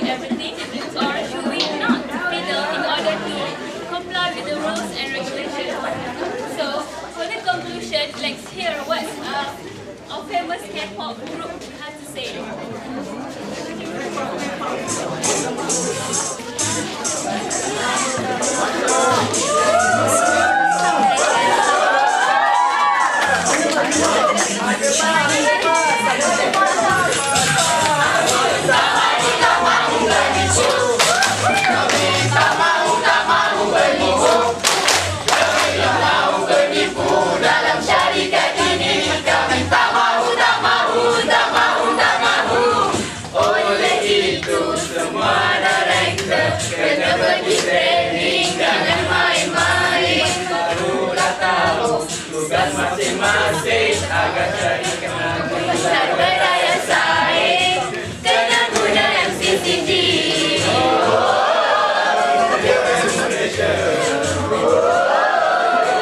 everything, or should we not fiddle in order to comply with the rules and regulations? So, for the conclusion, let's hear what our famous K-pop group has to say. Kena pergi training, jangan main-main. Barulah tahu tugas masing-masing agar cari kenangan berjaya saing. Kena guna MCCG.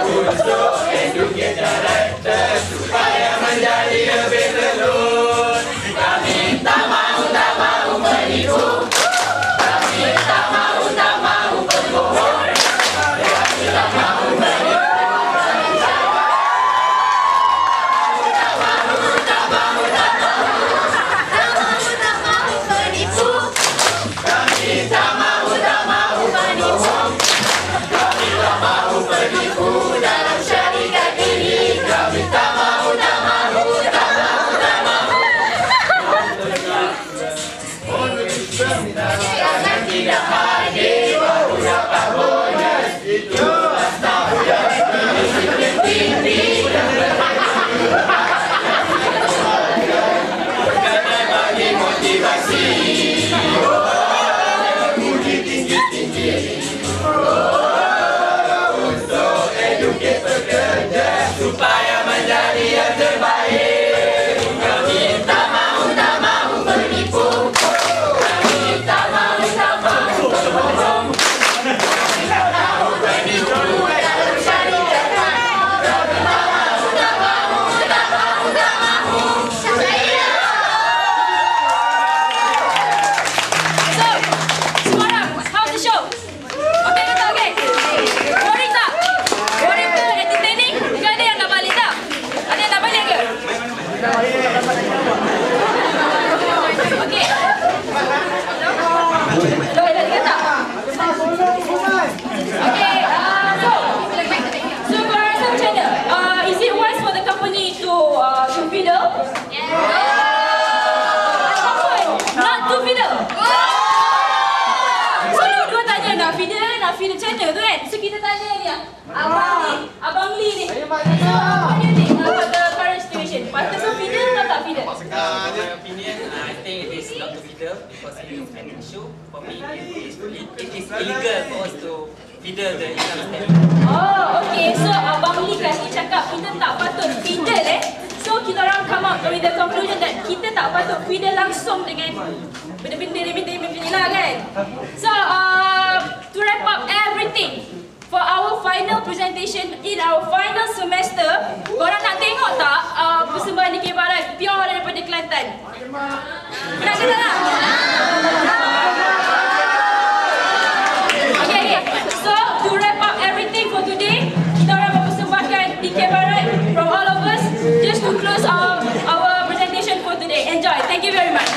Untuk educate director supaya menjadi lebih telur. Kami tak mau menipu. Tak mau berbohong. Tak mau menipu. Tak mau menipu. Kami tak mau berbohong. Kami tak mau menipu dalam syarikat ini. Kami tak mau. Jangan tidak hadir baru dapat bonus. Itu tahu yang disiplin tinggi dan kena bagi motivasi. Puji tinggi-tinggi. Untuk educate pekerja supaya menjadi yang terbaik. Kami tak mau menipu. Fiddle channel tu kan? So kita tanya ni Abang Lee ni. So what do you think about the current situation? Patut tu fiddle atau tak fiddle? My opinion, I think it is not to fiddle because it is an issue. For me, it is illegal for us to fiddle the Islam standard. Oh, okay. So Abang Lee kan dia cakap kita tak patut fiddle So kita orang come up with the conclusion that kita tak patut fiddle langsung dengan benda-benda remeh-temeh macam ni lah kan. So to wrap up everything for our final presentation in our final semester, korang nak tengok tak persembahan di Barat pure daripada Kelantan? Nak ke tak nak? Okay. So to wrap up everything for today, kita orang mempersembahkan di Barat from all of us just to close our presentation for today. Enjoy. Thank you very much.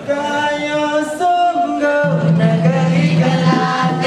Kayo sungguh negeri Kelantan.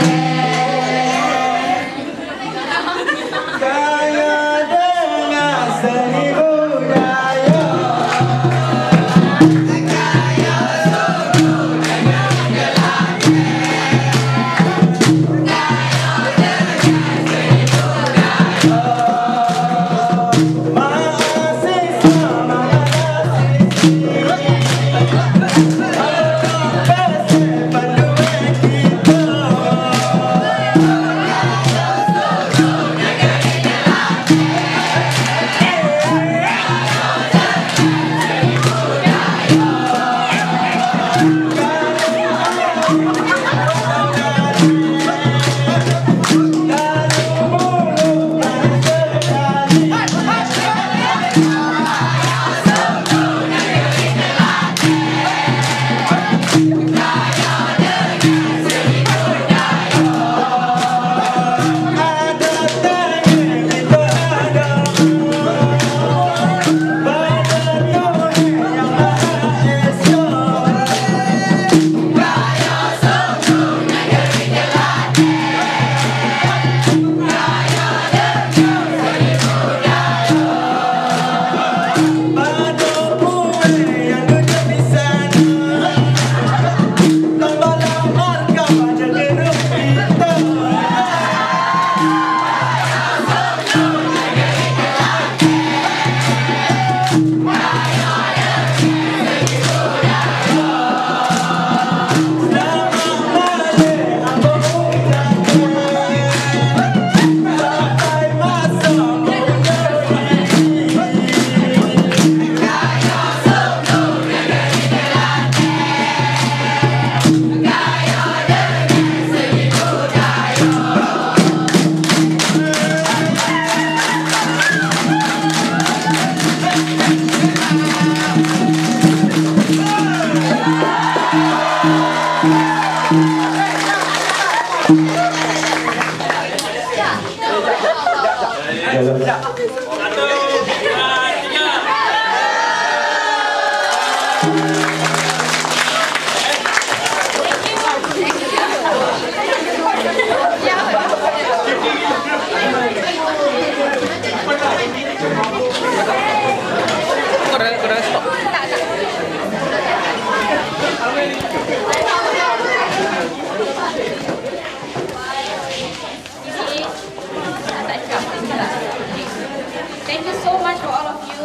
Thank you so much for all of you.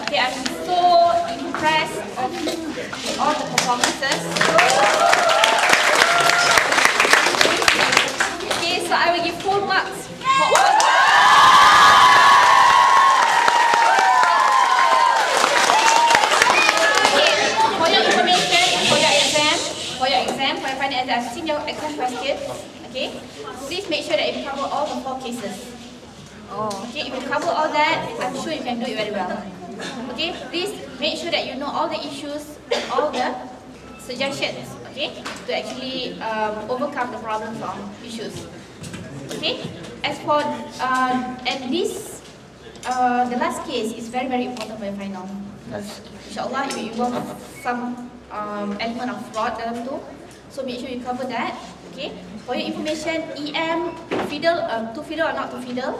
Okay, I'm so impressed of all the performances. Okay, so I will give full marks for all. Okay, for your information, for your exam, for your final exam, I've seen your exam questions. Okay, please make sure that you cover all the 4 cases. Okay, if you cover all that, I'm sure you can do it very well. Okay, please make sure that you know all the issues, all the suggestions, okay, to actually overcome the problems or issues. Okay, as for and this, the last case is very important for your final. Inshallah, you involve some element of fraud dalam tu, so make sure you cover that. Okay, for your information, EM, Fiddle, to Fiddle or not to Fiddle.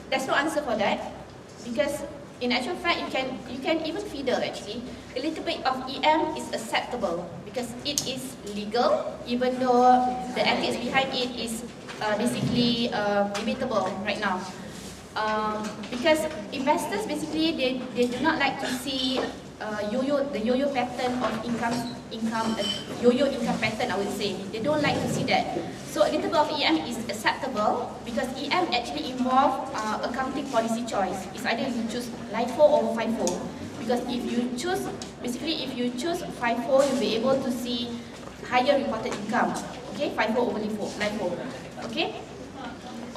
There's no answer for that, because in actual fact you can even Fiddle actually. A little bit of EM is acceptable because it is legal, even though the ethics behind it is basically debatable right now. Because investors basically they do not like to see the yo-yo pattern of yo-yo income pattern, I would say. They don't like to see that. So a little bit of EM is acceptable because EM actually involves accounting policy choice. It's either you choose LIFO or FIFO. Because if you choose FIFO, you'll be able to see higher reported income. Okay, FIFO over LIFO. Okay?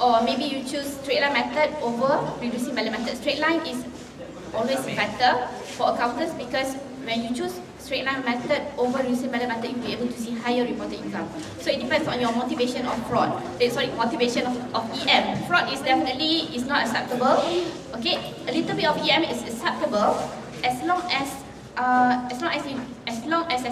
Or maybe you choose straight line method over reducing value method. Straight line is always better for accountants because when you choose straight line method over reducing value method, you'll be able to see higher reported income. So it depends on your motivation of fraud. Motivation of EM. Fraud is definitely not acceptable. Okay, a little bit of EM is acceptable as long as as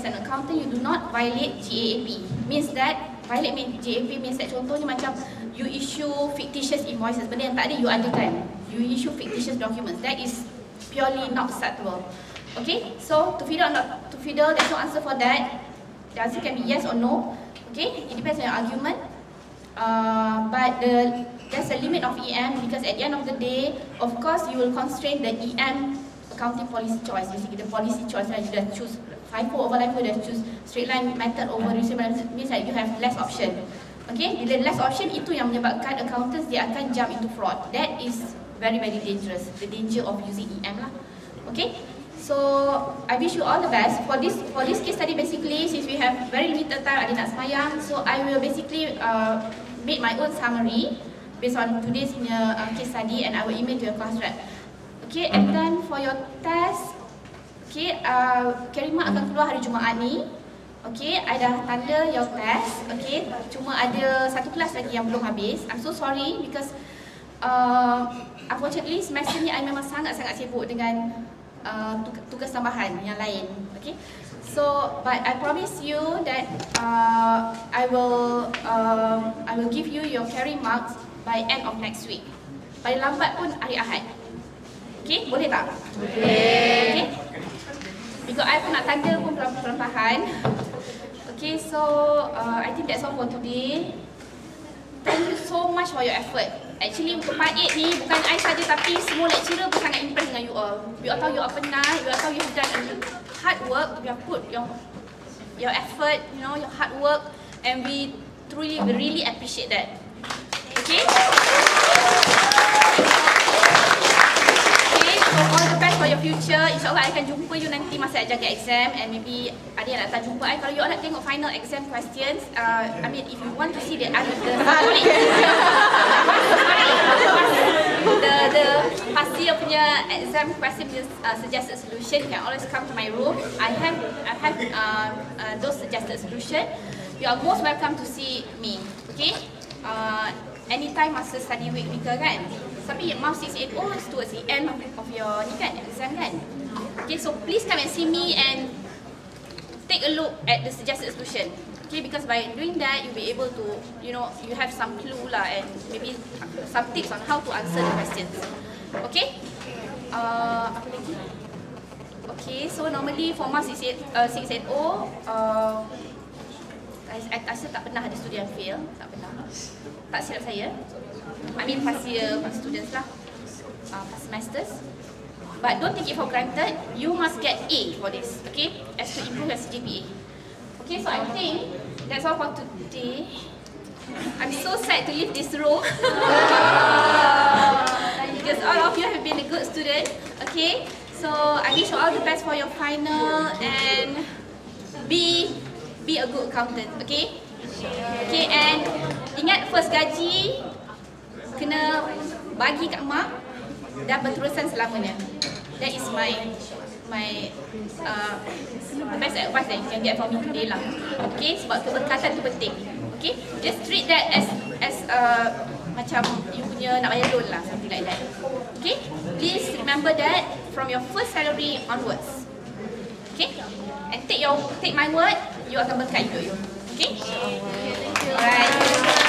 an accountant you do not violate GAAP. Means that violate GAAP means that contohnya macam you issue fictitious invoices, benda yang tak ada you adakan. You issue fictitious documents. That is purely not acceptable. Okay, so to Fiddle or not to Fiddle, there's no answer for that. The answer can be yes or no. Okay, it depends on your argument. But there's a limit of EM because at the end of the day, of course, you will constrain the EM accounting policy choice. Basically, the policy choice that you just choose FIFO over LIFO, you just choose straight line method over reducing method, means that you have less option. Okay, bila less option itu yang menyebabkan accountants dia akan jump into fraud. That is very dangerous. The danger of using EM lah. Okay. So I wish you all the best for this case study. Basically, since we have very limited time, ada nak semayang, so I will basically make my own summary based on today's case study and I will email to your class rep. Okay, and then for your test, okay, Karimah akan keluar hari Jumaat ni. Okay, I dah tanda your test. Okay, cuma ada satu kelas lagi yang belum habis. I'm so sorry because unfortunately semester ni I memang sangat sibuk dengan tugas tambahan yang lain. Okay, so but I promise you that I will give you your carry marks by end of next week. Paling lambat pun hari Ahad. Okay, boleh tak? Boleh. Okay, because I pun nak tanda pun perlahan-lahan. Okay, so I think that's all for today. Thank you so much for your effort. Actually untuk Part 8 ni bukan I saja tapi semua lecturer pun sangat impress dengan you all. You all tahu you all penat, you all tahu you have done hard work, you have put your effort, you know, your hard work, and we really appreciate that. Okay? Okay, so all the best for your future. InsyaAllah I akan jumpa you nanti masa I jaga exam and maybe ada yang nak datang jumpa I. Kalau you all nak tengok final exam questions, I mean if you want to see the hasil punya exam question suggested solution, you can always come to my room. I have those suggested solution. You are most welcome to see me. Okay? anytime masa study week ke kan. Tapi MAF 680 is towards the end of your ni kan, exam kan. Okay, so please come and see me and take a look at the suggested solution. Okay, because by doing that you'll be able to, you know, you have some clue lah and maybe some tips on how to answer the questions. Okay? Apa lagi? Okay, so normally for MAF 680, I rasa tak pernah ada student yang fail, tak pernah. Tak silap saya. I mean past year, past students lah, past semesters. But don't take it for granted. You must get A for this, okay? As to improve your GPA. Okay, so I think that's all for today. I'm so sad to leave this room because all of you have been a good student. Okay, so I wish you all the best for your final and be a good accountant. Okay, okay, and ingat first gaji kena bagi kat mak dan berterusan selamanya. That is my best advice that you can get from me today lah. Okay, sebab keberkatan tu penting. Okay, just treat that as macam you punya nak bayar loan lah, something like that. Okay, please remember that from your first salary onwards. Okay, and take my word, you akan berkat hidup you. Okay, alright.